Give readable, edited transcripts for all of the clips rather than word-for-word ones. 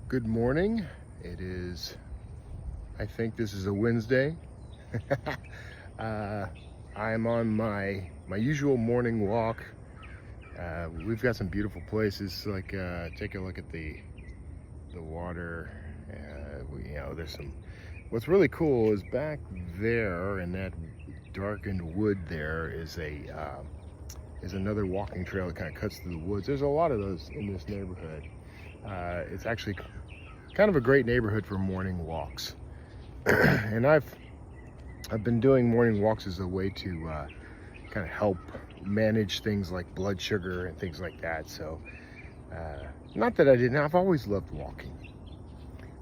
Good morning. It is, I think this is a Wednesday. uh, I'm on my usual morning walk. We've got some beautiful places. Like take a look at the water. There's some. What's really cool is back there in that darkened wood. There is another walking trail that kind of cuts through the woods. There's a lot of those in this neighborhood. It's actually kind of a great neighborhood for morning walks. And I've been doing morning walks as a way to kind of help manage things like blood sugar and things like that. So not that I didn't, I've always loved walking.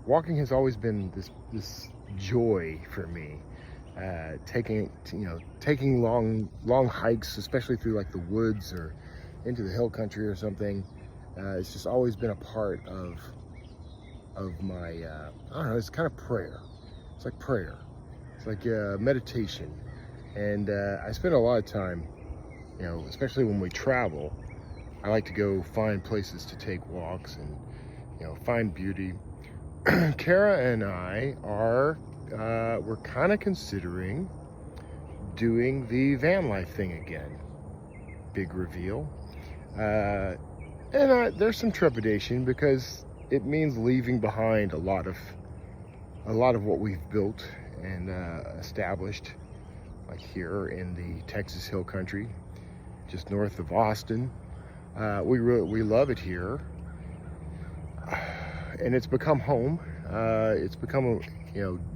Walking has always been this joy for me. Taking long hikes, especially through like the woods or into the hill country or something. It's just always been a part of my I don't know, it's kind of prayer. It's like prayer. It's like meditation. And I spend a lot of time, especially when we travel, I like to go find places to take walks and find beauty. Kara and I are we're kind of considering doing the van life thing again. Big reveal. And there's some trepidation because it means leaving behind a lot of what we've built and established, like here in the Texas Hill Country, just north of Austin. We love it here, and it's become home. It's become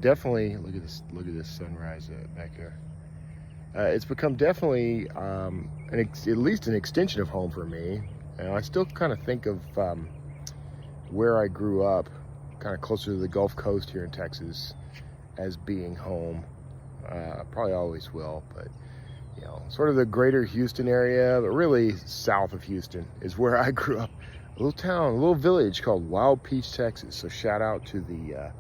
definitely look at this sunrise back there. It's become definitely at least an extension of home for me. I still kind of think of where I grew up, kind of closer to the Gulf Coast here in Texas, as being home. Probably always will, but sort of the greater Houston area, but really south of Houston is where I grew up. A little town, a little village called Wild Peach, Texas. So shout out to the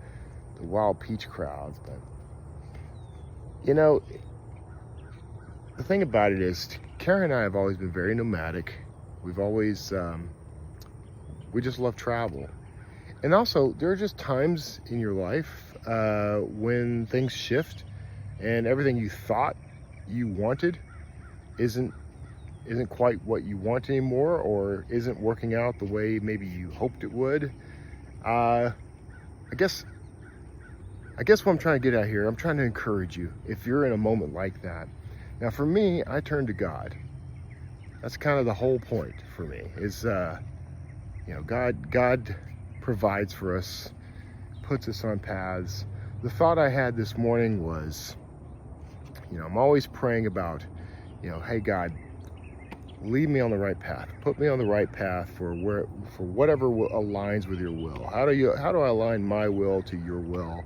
Wild Peach crowds. But the thing about it is, Kara and I have always been very nomadic. We've always we just love travel. And also, there are just times in your life when things shift and everything you thought you wanted isn't quite what you want anymore, or isn't working out the way maybe you hoped it would. I guess what I'm trying to get at here, I'm trying to encourage you if you're in a moment like that. Now, for me, I turn to God. That's kind of the whole point for me, is God provides for us, puts us on paths. The thought I had this morning was, I'm always praying about, hey God, lead me on the right path. Put me on the right path for whatever aligns with your will. How do I align my will to your will?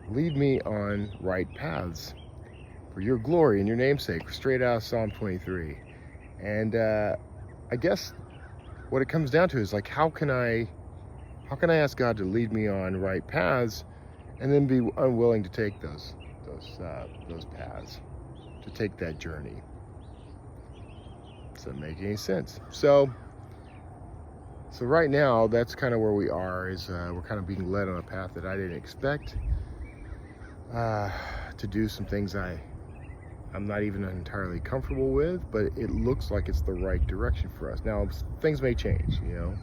Lead me on right paths for your glory and your namesake, straight out of Psalm 23. And I guess what it comes down to is like, how can I ask God to lead me on right paths and then be unwilling to take those paths, to take that journey? Doesn't make any sense. So right now, that's kind of where we are, is we're kind of being led on a path that I didn't expect, to do some things I'm not even entirely comfortable with, but it looks like it's the right direction for us. Now, things may change, I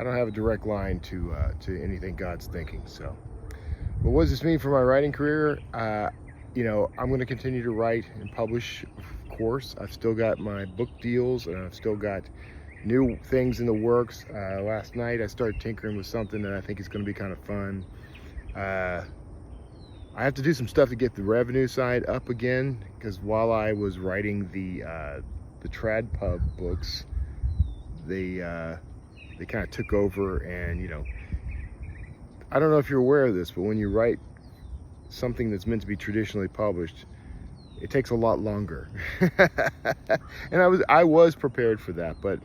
don't have a direct line to anything God's thinking. So, but what does this mean for my writing career? I'm going to continue to write and publish, of course. I've still got my book deals, and I've still got new things in the works. Last night I started tinkering with something that I think is going to be kind of fun. I have to do some stuff to get the revenue side up again, because while I was writing the Trad Pub books, they kind of took over, and I don't know if you're aware of this, but when you write something that's meant to be traditionally published, it takes a lot longer. And I was prepared for that, but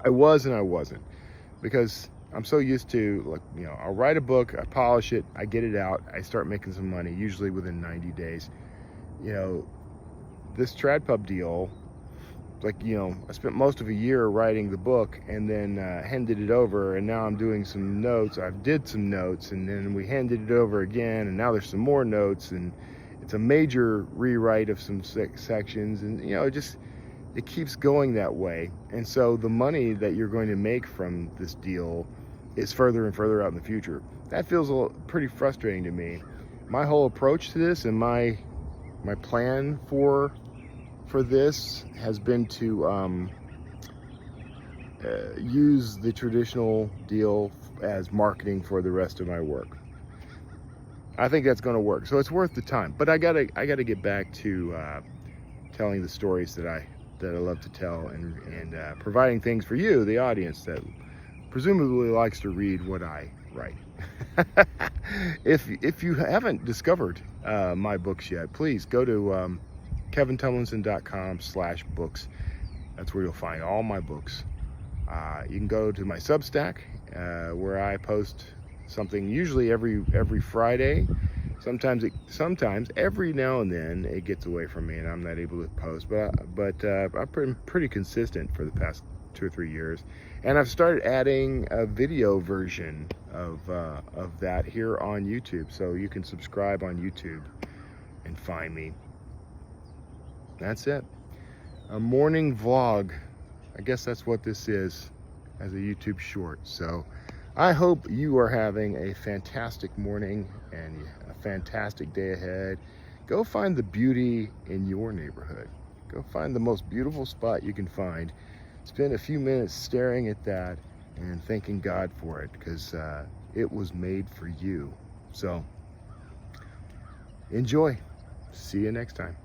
I was and I wasn't, because I'm so used to, I'll write a book, I polish it, I get it out, I start making some money, usually within 90 days. This Trad Pub deal like, you know, I spent most of a year writing the book and then handed it over, and now I'm doing some notes. I did some notes, and then we handed it over again, and now there's some more notes, and it's a major rewrite of some sections, and you know, it keeps going that way. And so the money that you're going to make from this deal is further and further out in the future. That feels pretty frustrating to me. My whole approach to this and my plan for this has been to use the traditional deal as marketing for the rest of my work. I think that's going to work, so it's worth the time. But I gotta get back to telling the stories that I love to tell, and providing things for you, the audience, that presumably likes to read what I write. If you haven't discovered my books yet, please go to kevintumlinson.com/books. That's where you'll find all my books. You can go to my Substack, where I post something usually every Friday. Sometimes every now and then it gets away from me and I'm not able to post, but I've been pretty consistent for the past 2 or 3 years, and I've started adding a video version of that here on YouTube, so you can subscribe on YouTube and find me. That's it. A morning vlog. I guess that's what this is, as a YouTube short. So I hope you are having a fantastic morning and a fantastic day ahead. Go find the beauty in your neighborhood. Go find the most beautiful spot you can find. Spend a few minutes staring at that and thanking God for it, because it was made for you. So enjoy. See you next time.